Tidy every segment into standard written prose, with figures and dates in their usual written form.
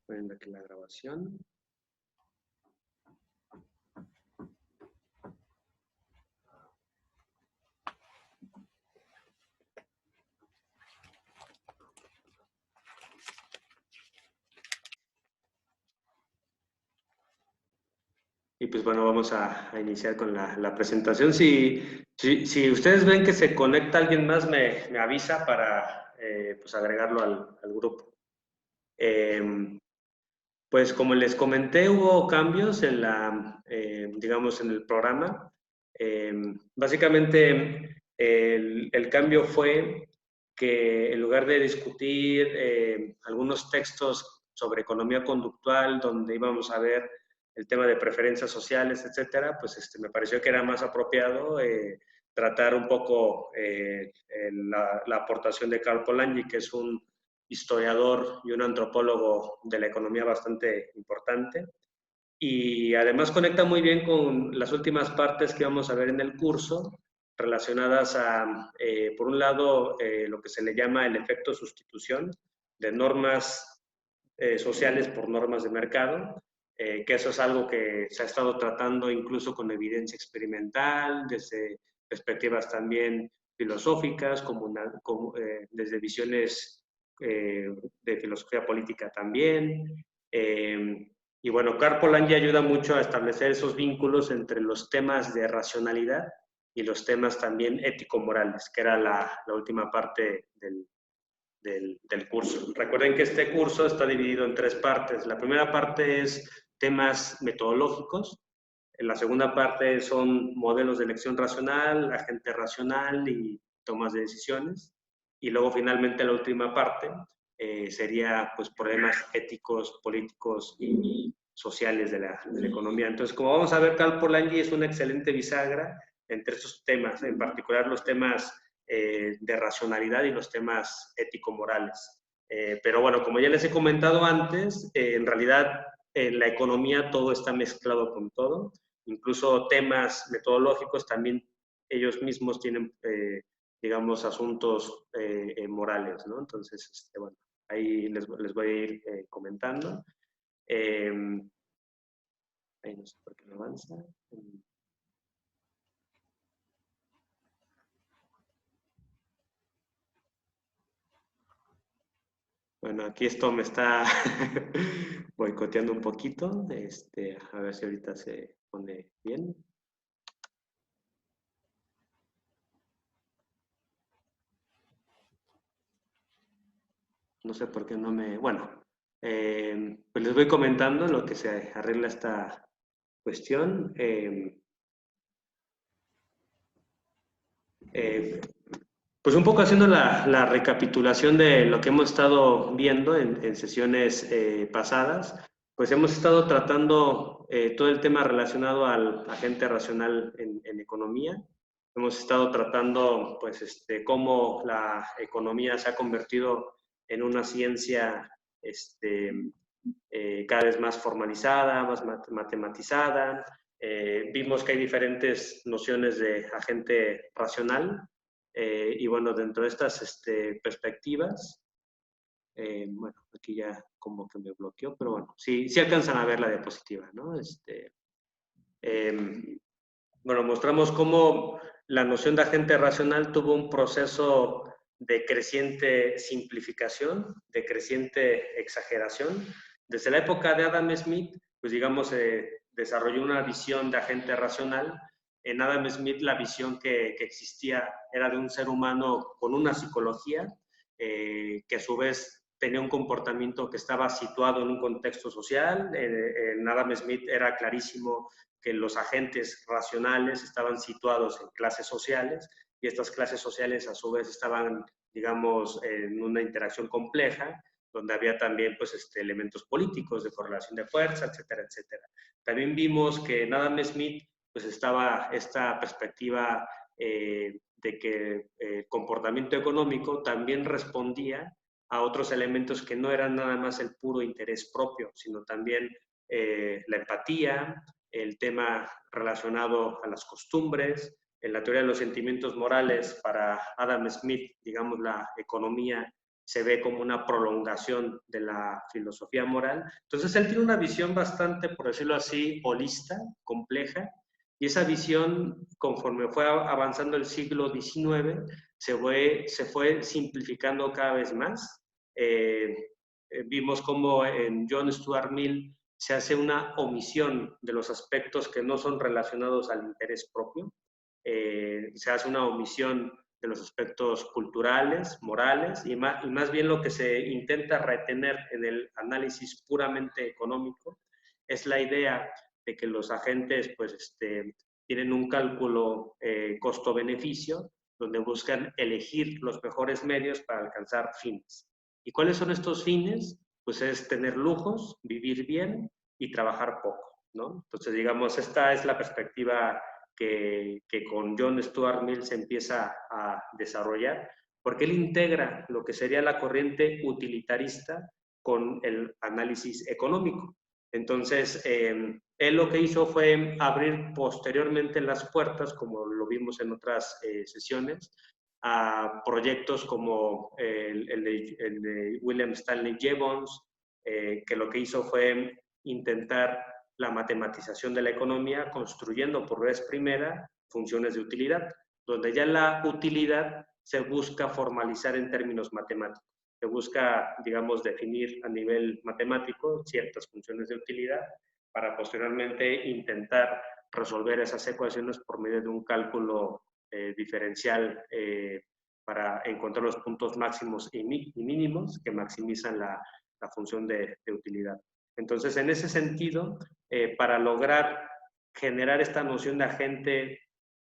Poniendo aquí la grabación. Y pues bueno, vamos a iniciar con la presentación. Si ustedes ven que se conecta alguien más, me avisa para pues agregarlo al grupo. Pues como les comenté, hubo cambios en digamos, en el programa. Básicamente, el cambio fue que en lugar de discutir algunos textos sobre economía conductual, donde íbamos a ver el tema de preferencias sociales, etcétera, pues me pareció que era más apropiado tratar un poco la aportación de Karl Polanyi, que es un historiador y un antropólogo de la economía bastante importante. Y además conecta muy bien con las últimas partes que vamos a ver en el curso, relacionadas a, por un lado, lo que se le llama el efecto sustitución de normas sociales por normas de mercado, que eso es algo que se ha estado tratando incluso con evidencia experimental, desde perspectivas también filosóficas, desde visiones de filosofía política también. Y bueno, Karl Polanyi ayuda mucho a establecer esos vínculos entre los temas de racionalidad y los temas también ético-morales, que era la última parte del curso. Recuerden que este curso está dividido en tres partes. La primera parte es temas metodológicos, la segunda parte son modelos de elección racional, agente racional y tomas de decisiones. Y luego finalmente la última parte sería pues problemas éticos, políticos y sociales de la economía. Entonces, como vamos a ver, Karl Polanyi es una excelente bisagra entre estos temas, en particular los temas de racionalidad y los temas ético-morales. Pero bueno, como ya les he comentado antes, en realidad en la economía todo está mezclado con todo, incluso temas metodológicos también ellos mismos tienen, digamos, asuntos morales, ¿no? Entonces, bueno, ahí les voy a ir comentando. Ahí no sé por qué no avanza. Bueno, aquí esto me está boicoteando un poquito. A ver si ahorita se pone bien. No sé por qué no me... Bueno, pues les voy comentando lo que se arregla esta cuestión. Pues un poco haciendo la recapitulación de lo que hemos estado viendo en sesiones pasadas, pues hemos estado tratando todo el tema relacionado al agente racional en economía. Hemos estado tratando, pues, cómo la economía se ha convertido en una ciencia cada vez más formalizada, más matematizada. Vimos que hay diferentes nociones de agente racional. Y bueno, dentro de estas perspectivas, bueno, aquí ya como que me bloqueó, pero bueno, sí alcanzan a ver la diapositiva, ¿no? Bueno, mostramos cómo la noción de agente racional tuvo un proceso de creciente simplificación, de creciente exageración. Desde la época de Adam Smith, pues digamos, desarrolló una visión de agente racional. En Adam Smith la visión que existía era de un ser humano con una psicología que a su vez tenía un comportamiento que estaba situado en un contexto social. En Adam Smith era clarísimo que los agentes racionales estaban situados en clases sociales y estas clases sociales a su vez estaban, digamos, en una interacción compleja, donde había también pues, elementos políticos de correlación de fuerza, etcétera, etcétera. También vimos que en Adam Smith pues, estaba esta perspectiva de que el comportamiento económico también respondía a otros elementos que no eran nada más el puro interés propio, sino también la empatía, el tema relacionado a las costumbres. En la teoría de los sentimientos morales, para Adam Smith, digamos, la economía se ve como una prolongación de la filosofía moral. Entonces él tiene una visión bastante, por decirlo así, holista, compleja, y esa visión, conforme fue avanzando el siglo XIX, se fue simplificando cada vez más. Vimos como en John Stuart Mill se hace una omisión de los aspectos que no son relacionados al interés propio. Se hace una omisión de los aspectos culturales, morales, y más bien lo que se intenta retener en el análisis puramente económico es la idea de que los agentes pues, tienen un cálculo costo-beneficio, donde buscan elegir los mejores medios para alcanzar fines. ¿Y cuáles son estos fines? Pues es tener lujos, vivir bien y trabajar poco, ¿no? Entonces, digamos, esta es la perspectiva que con John Stuart Mill se empieza a desarrollar, porque él integra lo que sería la corriente utilitarista con el análisis económico. Entonces, él lo que hizo fue abrir posteriormente las puertas, como lo vimos en otras sesiones, a proyectos como el de William Stanley Jevons, que lo que hizo fue intentar la matematización de la economía, construyendo por vez primera funciones de utilidad, donde ya la utilidad se busca formalizar en términos matemáticos. Se busca, digamos, definir a nivel matemático ciertas funciones de utilidad para posteriormente intentar resolver esas ecuaciones por medio de un cálculo diferencial para encontrar los puntos máximos y mínimos que maximizan la función de utilidad. Entonces, en ese sentido, para lograr generar esta noción de agente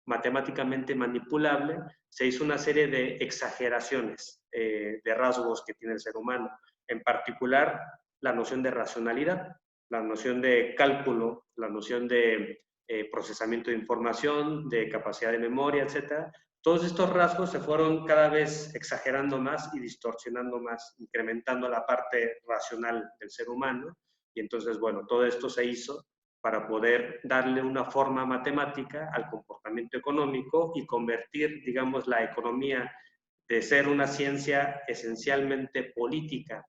matemáticamente manipulable, se hizo una serie de exageraciones de rasgos que tiene el ser humano, en particular la noción de racionalidad, la noción de cálculo, la noción de procesamiento de información, de capacidad de memoria, etc. Todos estos rasgos se fueron cada vez exagerando más y distorsionando más, incrementando la parte racional del ser humano. Y entonces, bueno, todo esto se hizo para poder darle una forma matemática al comportamiento económico y convertir, digamos, la economía de ser una ciencia esencialmente política,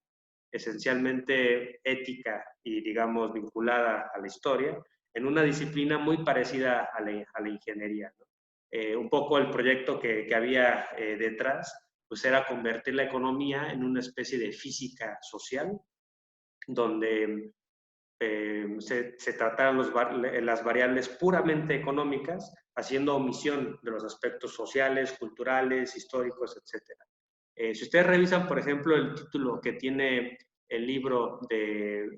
esencialmente ética y, digamos, vinculada a la historia, en una disciplina muy parecida a la ingeniería, ¿no? Un poco el proyecto que había detrás, pues era convertir la economía en una especie de física social, donde se trataran las variables puramente económicas, haciendo omisión de los aspectos sociales, culturales, históricos, etc. Si ustedes revisan, por ejemplo, el título que tiene el libro de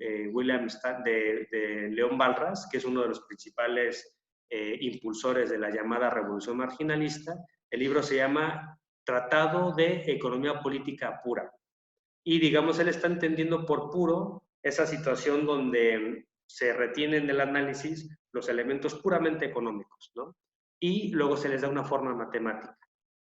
de León Balras, que es uno de los principales impulsores de la llamada revolución marginalista, el libro se llama Tratado de Economía Política Pura. Y, digamos, él está entendiendo por puro esa situación donde se retienen del análisis los elementos puramente económicos, ¿no? Y luego se les da una forma matemática.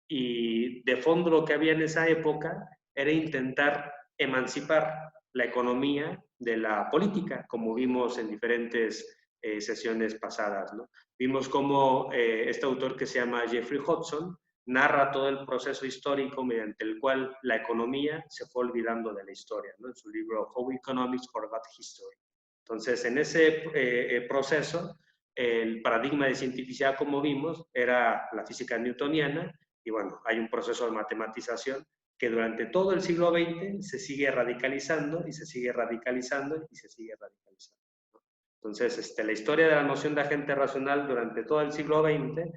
Y de fondo lo que había en esa época era intentar emancipar la economía de la política, como vimos en diferentes sesiones pasadas, ¿no? Vimos cómo este autor que se llama Jeffrey Hodgson narra todo el proceso histórico mediante el cual la economía se fue olvidando de la historia, ¿no? En su libro How Economics Forgot History. Entonces, en ese proceso, el paradigma de cientificidad, como vimos, era la física newtoniana, y bueno, hay un proceso de matematización que durante todo el siglo XX se sigue radicalizando y se sigue radicalizando y se sigue radicalizando. Entonces, la historia de la noción de agente racional durante todo el siglo XX,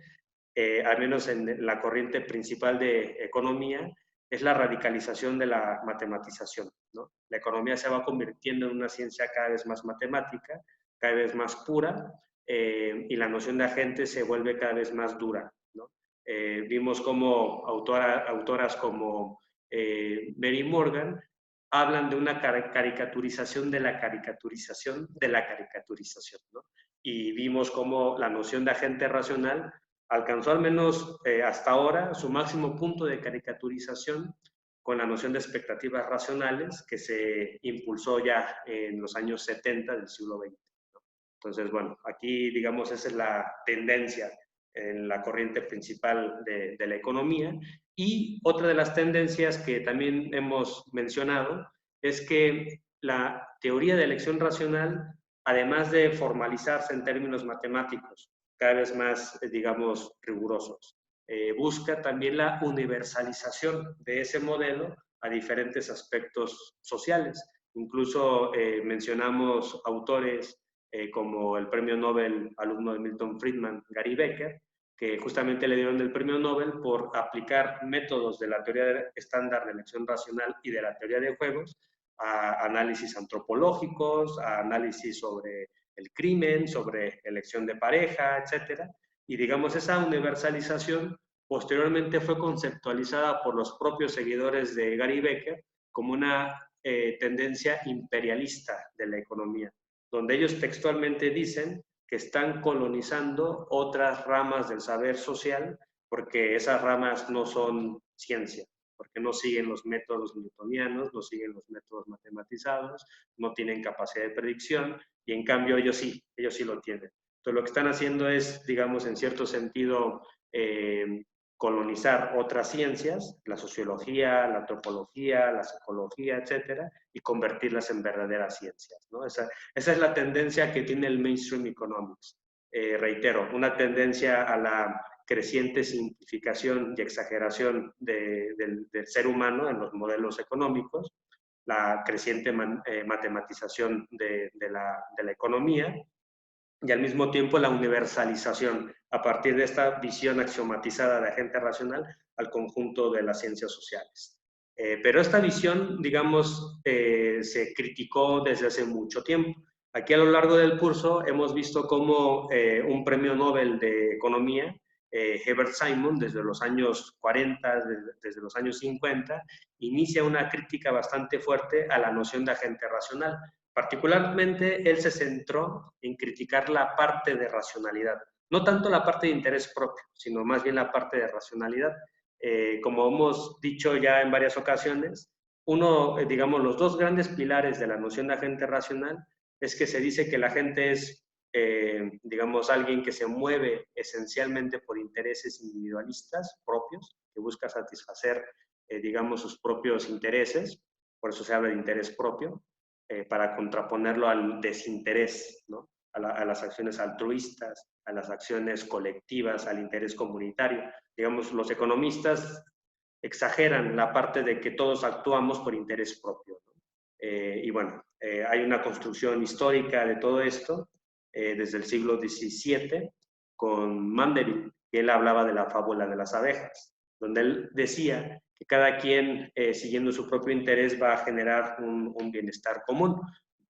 al menos en la corriente principal de economía, es la radicalización de la matematización, ¿no? La economía se va convirtiendo en una ciencia cada vez más matemática, cada vez más pura, y la noción de agente se vuelve cada vez más dura, ¿no? Vimos como autoras como Mary Morgan hablan de una caricaturización de la caricaturización de la caricaturización, ¿no? Y vimos cómo la noción de agente racional alcanzó al menos hasta ahora su máximo punto de caricaturización con la noción de expectativas racionales que se impulsó ya en los años 70 del siglo XX, ¿no? Entonces, bueno, aquí, digamos, esa es la tendencia en la corriente principal de la economía. Y otra de las tendencias que también hemos mencionado es que la teoría de elección racional, además de formalizarse en términos matemáticos, cada vez más, digamos, rigurosos, busca también la universalización de ese modelo a diferentes aspectos sociales. Incluso mencionamos autores como el premio Nobel alumno de Milton Friedman, Gary Becker, que justamente le dieron el premio Nobel por aplicar métodos de la teoría estándar de elección racional y de la teoría de juegos a análisis antropológicos, a análisis sobre el crimen, sobre elección de pareja, etcétera. Y digamos, esa universalización posteriormente fue conceptualizada por los propios seguidores de Gary Becker como una tendencia imperialista de la economía, donde ellos textualmente dicen que están colonizando otras ramas del saber social porque esas ramas no son ciencia, porque no siguen los métodos newtonianos, no siguen los métodos matematizados, no tienen capacidad de predicción y en cambio ellos sí lo tienen. Entonces lo que están haciendo es, digamos, en cierto sentido, colonizar otras ciencias, la sociología, la antropología, la psicología, etcétera, y convertirlas en verdaderas ciencias, ¿no? Esa es la tendencia que tiene el mainstream economics. Reitero, una tendencia a la creciente simplificación y exageración del ser humano en los modelos económicos, la creciente matematización de la economía y al mismo tiempo la universalización a partir de esta visión axiomatizada de agente racional al conjunto de las ciencias sociales. Pero esta visión, digamos, se criticó desde hace mucho tiempo. Aquí a lo largo del curso hemos visto cómo un premio Nobel de Economía, Herbert Simon, desde los años 40, desde los años 50, inicia una crítica bastante fuerte a la noción de agente racional. Particularmente, él se centró en criticar la parte de racionalidad, no tanto la parte de interés propio, sino más bien la parte de racionalidad. Como hemos dicho ya en varias ocasiones, digamos, los dos grandes pilares de la noción de agente racional es que se dice que la gente es, digamos, alguien que se mueve esencialmente por intereses individualistas propios, que busca satisfacer, digamos, sus propios intereses, por eso se habla de interés propio, para contraponerlo al desinterés, ¿no? A las acciones altruistas, a las acciones colectivas, al interés comunitario. Digamos, los economistas exageran la parte de que todos actuamos por interés propio, ¿no? Y bueno, hay una construcción histórica de todo esto desde el siglo XVII con Mandeville, que él hablaba de la fábula de las abejas, donde él decía que cada quien, siguiendo su propio interés, va a generar un bienestar común.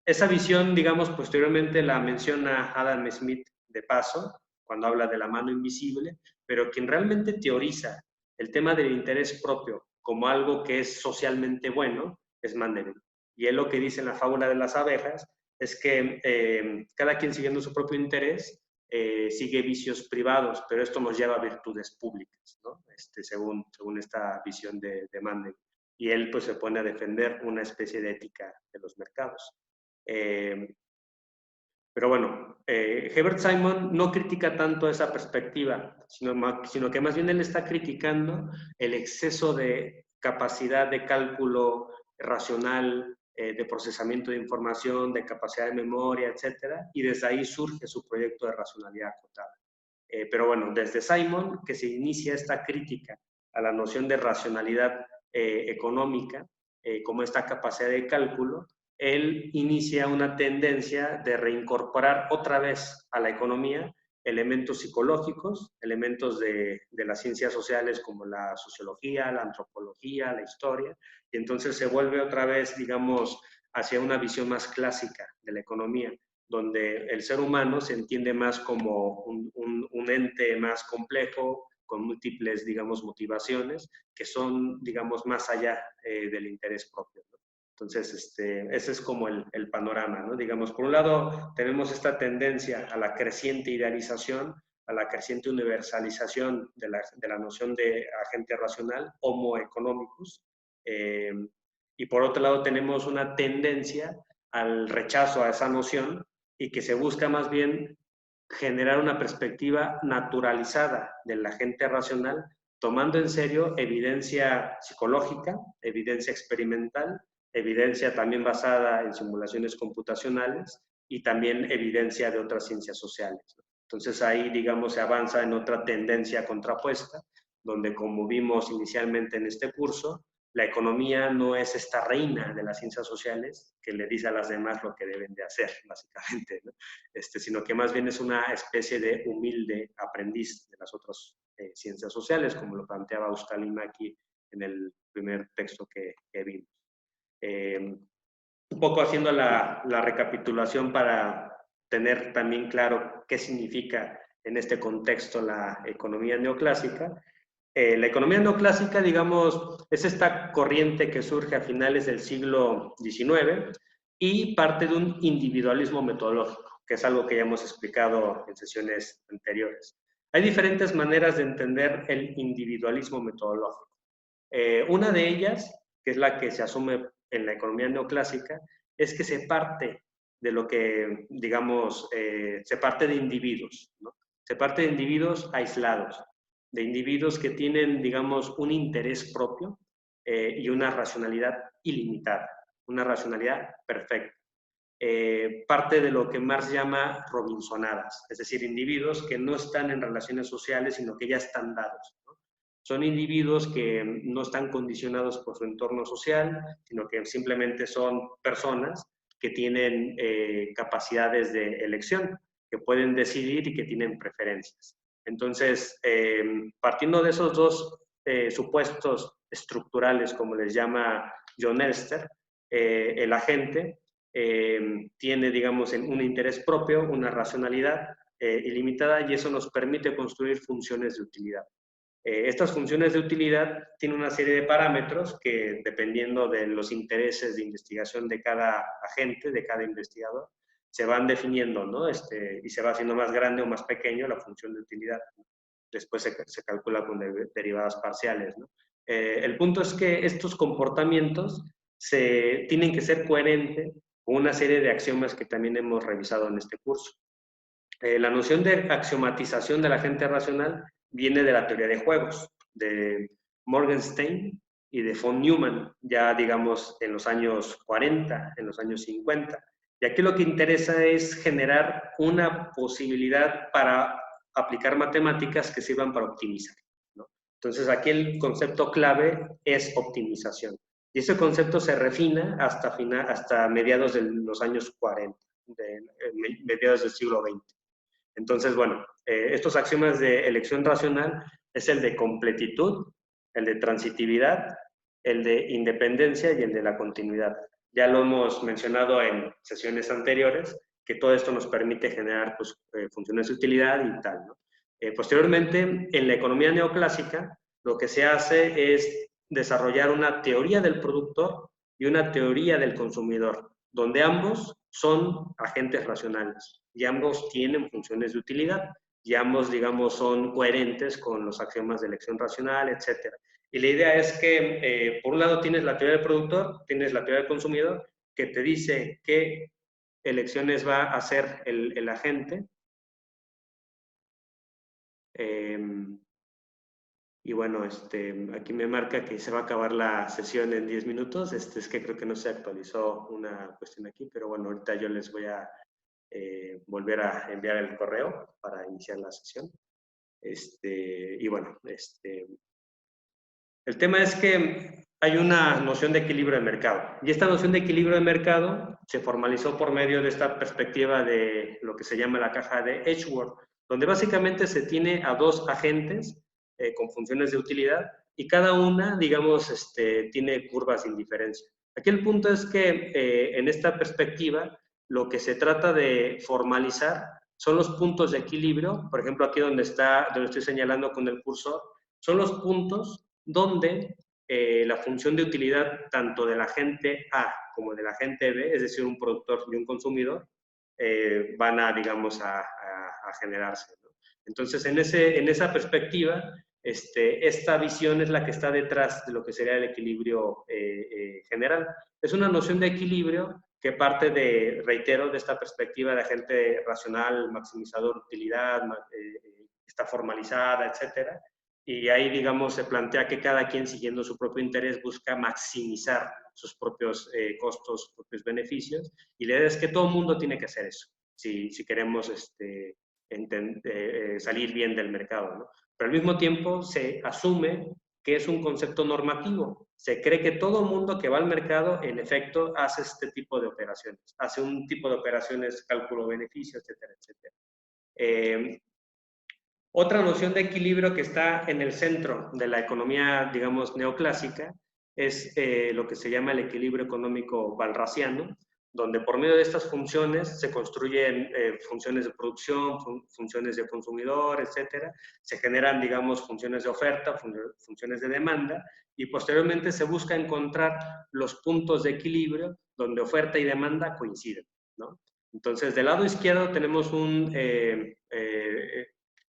Esa visión, digamos, posteriormente la menciona Adam Smith de paso, cuando habla de la mano invisible, pero quien realmente teoriza el tema del interés propio como algo que es socialmente bueno es Mandeville. Y él lo que dice en la fábula de las abejas es que cada quien siguiendo su propio interés sigue vicios privados, pero esto nos lleva a virtudes públicas, ¿no? Según esta visión de Mandeville. Y él pues se pone a defender una especie de ética de los mercados. Pero bueno, Herbert Simon no critica tanto esa perspectiva, sino que más bien él está criticando el exceso de capacidad de cálculo racional, de procesamiento de información, de capacidad de memoria, etcétera, y desde ahí surge su proyecto de racionalidad acotada. Pero bueno, desde Simon, que se inicia esta crítica a la noción de racionalidad económica, como esta capacidad de cálculo, él inicia una tendencia de reincorporar otra vez a la economía elementos psicológicos, elementos de las ciencias sociales como la sociología, la antropología, la historia, y entonces se vuelve otra vez, digamos, hacia una visión más clásica de la economía, donde el ser humano se entiende más como un ente más complejo, con múltiples, digamos, motivaciones, que son, digamos, más allá del interés propio, ¿no? Entonces, ese es como el panorama, ¿no? Digamos, por un lado, tenemos esta tendencia a la creciente idealización, a la creciente universalización de la noción de agente racional, homo economicus, y por otro lado tenemos una tendencia al rechazo a esa noción y que se busca más bien generar una perspectiva naturalizada del agente racional, tomando en serio evidencia psicológica, evidencia experimental, evidencia también basada en simulaciones computacionales y también evidencia de otras ciencias sociales. Entonces ahí, digamos, se avanza en otra tendencia contrapuesta, donde como vimos inicialmente en este curso, la economía no es esta reina de las ciencias sociales que le dice a las demás lo que deben de hacer, básicamente, ¿no? Sino que más bien es una especie de humilde aprendiz de las otras ciencias sociales, como lo planteaba Euskal Inaki en el primer texto que vimos. Un poco haciendo la recapitulación para tener también claro qué significa en este contexto la economía neoclásica. La economía neoclásica, digamos, es esta corriente que surge a finales del siglo XIX y parte de un individualismo metodológico, que es algo que ya hemos explicado en sesiones anteriores. Hay diferentes maneras de entender el individualismo metodológico. Una de ellas, que es la que se asume en la economía neoclásica, es que se parte de lo que, digamos, se parte de individuos, ¿no? Se parte de individuos aislados, de individuos que tienen, digamos, un interés propio y una racionalidad ilimitada, una racionalidad perfecta. Parte de lo que Marx llama robinsonadas, es decir, individuos que no están en relaciones sociales, sino que ya están dados, ¿no? Son individuos que no están condicionados por su entorno social, sino que simplemente son personas que tienen capacidades de elección, que pueden decidir y que tienen preferencias. Entonces, partiendo de esos dos supuestos estructurales, como les llama John Elster, el agente tiene, digamos, un interés propio, una racionalidad ilimitada, y eso nos permite construir funciones de utilidad. Estas funciones de utilidad tienen una serie de parámetros que, dependiendo de los intereses de investigación de cada agente, de cada investigador, se van definiendo, ¿no? Y se va haciendo más grande o más pequeño la función de utilidad. Después se calcula con derivadas parciales, ¿no? El punto es que estos comportamientos tienen que ser coherentes con una serie de axiomas que también hemos revisado en este curso. La noción de axiomatización del agente racional viene de la teoría de juegos, de Morgenstern y de von Neumann, ya digamos en los años 40, en los años 50. Y aquí lo que interesa es generar una posibilidad para aplicar matemáticas que sirvan para optimizar, ¿no? Entonces aquí el concepto clave es optimización. Y ese concepto se refina hasta mediados de los años 40, mediados del siglo XX. Entonces, bueno, estos axiomas de elección racional es el de completitud, el de transitividad, el de independencia y el de la continuidad. Ya lo hemos mencionado en sesiones anteriores, que todo esto nos permite generar pues, funciones de utilidad y tal, ¿no? Posteriormente, en la economía neoclásica, lo que se hace es desarrollar una teoría del productor y una teoría del consumidor, donde ambos son agentes racionales y ambos tienen funciones de utilidad y ambos, digamos, son coherentes con los axiomas de elección racional, etc. Y la idea es que, por un lado, tienes la teoría del productor, tienes la teoría del consumidor, que te dice qué elecciones va a hacer el agente. Y bueno, aquí me marca que se va a acabar la sesión en 10 minutos. Es que creo que no se actualizó una cuestión aquí, pero bueno, ahorita yo les voy a volver a enviar el correo para iniciar la sesión. Y bueno, el tema es que hay una noción de equilibrio de mercado. Y esta noción de equilibrio de mercado se formalizó por medio de esta perspectiva de lo que se llama la caja de Edgeworth, donde básicamente se tiene a dos agentes con funciones de utilidad y cada una, digamos, tiene curvas de indiferencia. Aquí el punto es que en esta perspectiva lo que se trata de formalizar son los puntos de equilibrio. Por ejemplo, aquí donde estoy señalando con el cursor, son los puntos donde la función de utilidad tanto del agente A como del agente B, es decir, un productor y un consumidor, van a, digamos, a generarse, ¿no? Entonces, en esa perspectiva, esta visión es la que está detrás de lo que sería el equilibrio general. Es una noción de equilibrio que parte de, reitero, de esta perspectiva de agente racional, maximizador de utilidad, está formalizada, etcétera, y ahí, digamos, se plantea que cada quien, siguiendo su propio interés, busca maximizar sus propios costos, sus propios beneficios, y la idea es que todo el mundo tiene que hacer eso, si queremos salir bien del mercado, ¿no? Pero al mismo tiempo se asume que es un concepto normativo. Se cree que todo el mundo que va al mercado, en efecto, hace este tipo de operaciones, hace un tipo de operaciones, cálculo beneficio, etcétera, etcétera. Otra noción de equilibrio que está en el centro de la economía, digamos, neoclásica, es lo que se llama el equilibrio económico walrasiano, donde por medio de estas funciones se construyen funciones de producción, funciones de consumidor, etcétera. Se generan, digamos, funciones de oferta, funciones de demanda, y posteriormente se busca encontrar los puntos de equilibrio donde oferta y demanda coinciden, ¿no? Entonces, del lado izquierdo tenemos un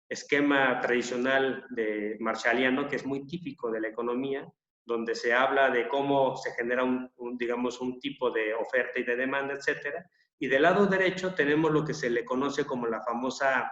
esquema tradicional de marshalliano, que es muy típico de la economía, donde se habla de cómo se genera digamos, un tipo de oferta y de demanda, etcétera. Y del lado derecho tenemos lo que se le conoce como la famosa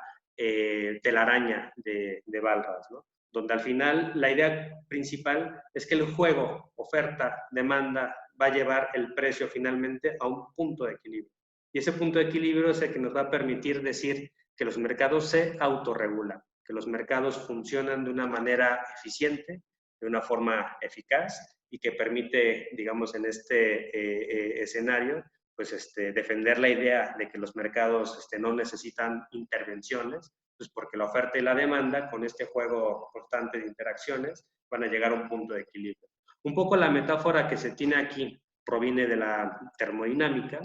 telaraña de Walras, ¿no? Donde al final la idea principal es que el juego, oferta, demanda, va a llevar el precio finalmente a un punto de equilibrio. Y ese punto de equilibrio es el que nos va a permitir decir que los mercados se autorregulan, que los mercados funcionan de una manera eficiente, de una forma eficaz y que permite, digamos, en este escenario, pues defender la idea de que los mercados no necesitan intervenciones, pues porque la oferta y la demanda, con este juego constante de interacciones, van a llegar a un punto de equilibrio. Un poco la metáfora que se tiene aquí proviene de la termodinámica,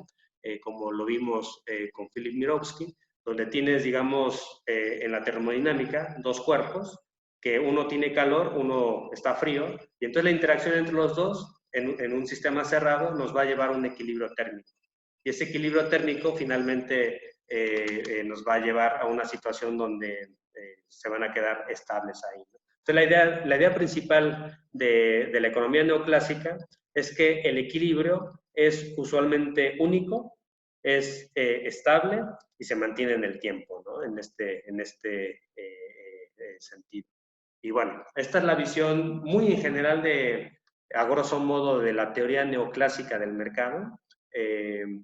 como lo vimos con Philip Mirovsky, donde tienes, digamos, en la termodinámica, dos cuerpos, que uno tiene calor, uno está frío, y entonces la interacción entre los dos en un sistema cerrado nos va a llevar a un equilibrio térmico. Y ese equilibrio térmico finalmente nos va a llevar a una situación donde se van a quedar estables ahí, ¿no? Entonces la idea principal de la economía neoclásica es que el equilibrio es usualmente único, es estable y se mantiene en el tiempo, ¿no? En este sentido. Y bueno, esta es la visión muy en general a grosso modo, de la teoría neoclásica del mercado.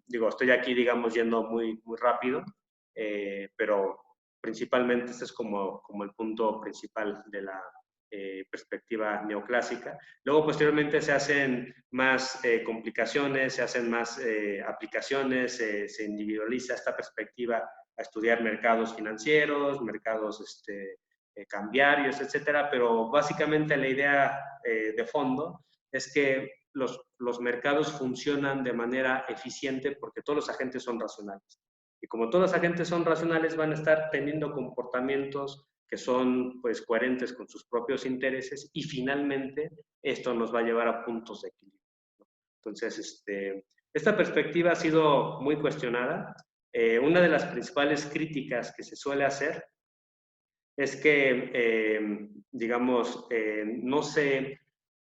Digo, estoy aquí, digamos, yendo muy, muy rápido, pero principalmente este es como el punto principal de la perspectiva neoclásica. Luego, posteriormente, se hacen más complicaciones, se hacen más aplicaciones, se individualiza esta perspectiva a estudiar mercados financieros, mercados cambiarios, etcétera, pero básicamente la idea de fondo es que los mercados funcionan de manera eficiente porque todos los agentes son racionales. Y como todos los agentes son racionales, van a estar teniendo comportamientos que son pues coherentes con sus propios intereses, y finalmente esto nos va a llevar a puntos de equilibrio. Entonces, esta perspectiva ha sido muy cuestionada. Una de las principales críticas que se suele hacer es que, digamos, no se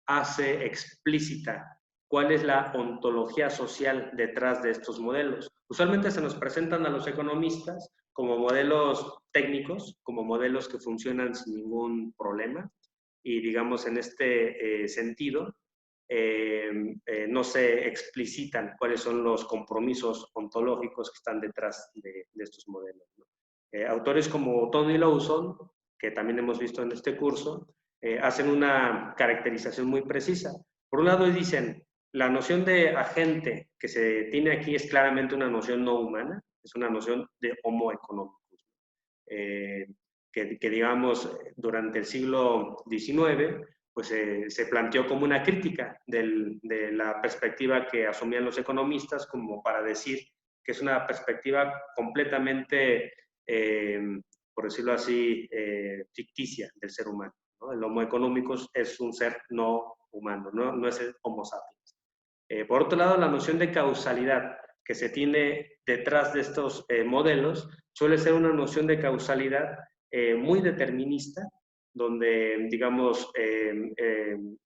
hace explícita cuál es la ontología social detrás de estos modelos. Usualmente se nos presentan a los economistas como modelos técnicos, como modelos que funcionan sin ningún problema, y digamos en este sentido no se explicitan cuáles son los compromisos ontológicos que están detrás de estos modelos, ¿no? Autores como Tony Lawson, que también hemos visto en este curso, hacen una caracterización muy precisa. Por un lado dicen, la noción de agente que se tiene aquí es claramente una noción no humana, es una noción de homo economicus, que digamos durante el siglo XIX pues se planteó como una crítica de la perspectiva que asumían los economistas, como para decir que es una perspectiva completamente, por decirlo así, ficticia del ser humano, ¿no? El Homo economicus es un ser no humano, no es el Homo sapiens. Por otro lado, la noción de causalidad que se tiene detrás de estos modelos suele ser una noción de causalidad muy determinista, donde, digamos, el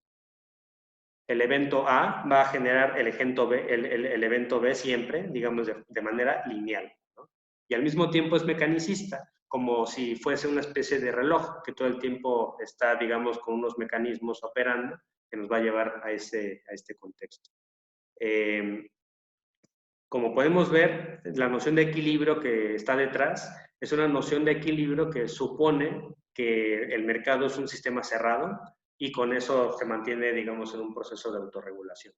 evento A va a generar el evento B, el evento B siempre, digamos, de manera lineal, ¿no? Y al mismo tiempo es mecanicista, como si fuese una especie de reloj que todo el tiempo está, digamos, con unos mecanismos operando que nos va a llevar a este contexto. Como podemos ver, la noción de equilibrio que está detrás es una noción de equilibrio que supone que el mercado es un sistema cerrado y con eso se mantiene, digamos, en un proceso de autorregulación.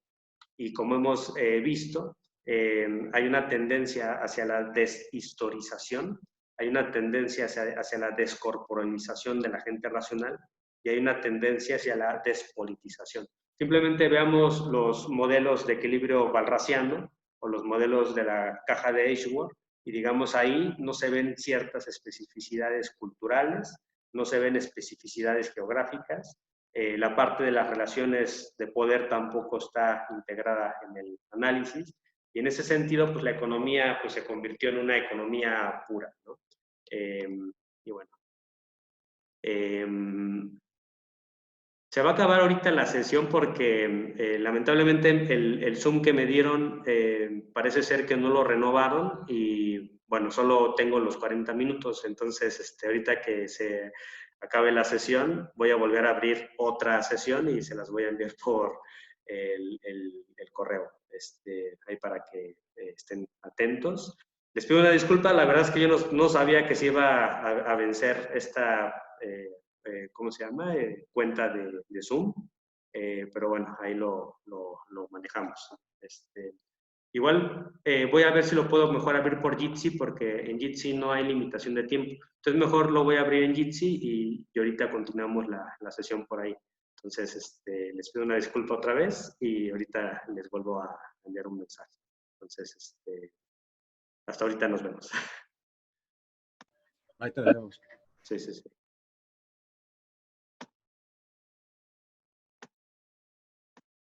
Y como hemos visto, hay una tendencia hacia la deshistorización, hay una tendencia hacia la descorporalización de la gente racional y hay una tendencia hacia la despolitización. Simplemente veamos los modelos de equilibrio balraciano o los modelos de la caja de Edgeworth y digamos ahí no se ven ciertas especificidades culturales, no se ven especificidades geográficas, la parte de las relaciones de poder tampoco está integrada en el análisis y en ese sentido pues la economía pues se convirtió en una economía pura, ¿no? Y bueno, se va a acabar ahorita la sesión porque lamentablemente el Zoom que me dieron parece ser que no lo renovaron y bueno, solo tengo los 40 minutos, entonces ahorita que se acabe la sesión voy a volver a abrir otra sesión y se las voy a enviar por el correo, ahí para que estén atentos. Les pido una disculpa, la verdad es que yo no sabía que se iba a vencer esta... ¿cómo se llama? Cuenta de Zoom, pero bueno, ahí lo manejamos. Igual voy a ver si lo puedo mejor abrir por Jitsi, porque en Jitsi no hay limitación de tiempo. Entonces mejor lo voy a abrir en Jitsi y ahorita continuamos la sesión por ahí. Entonces les pido una disculpa otra vez y ahorita les vuelvo a enviar un mensaje. Entonces, hasta ahorita nos vemos. Ahí te vemos. Sí, sí, sí.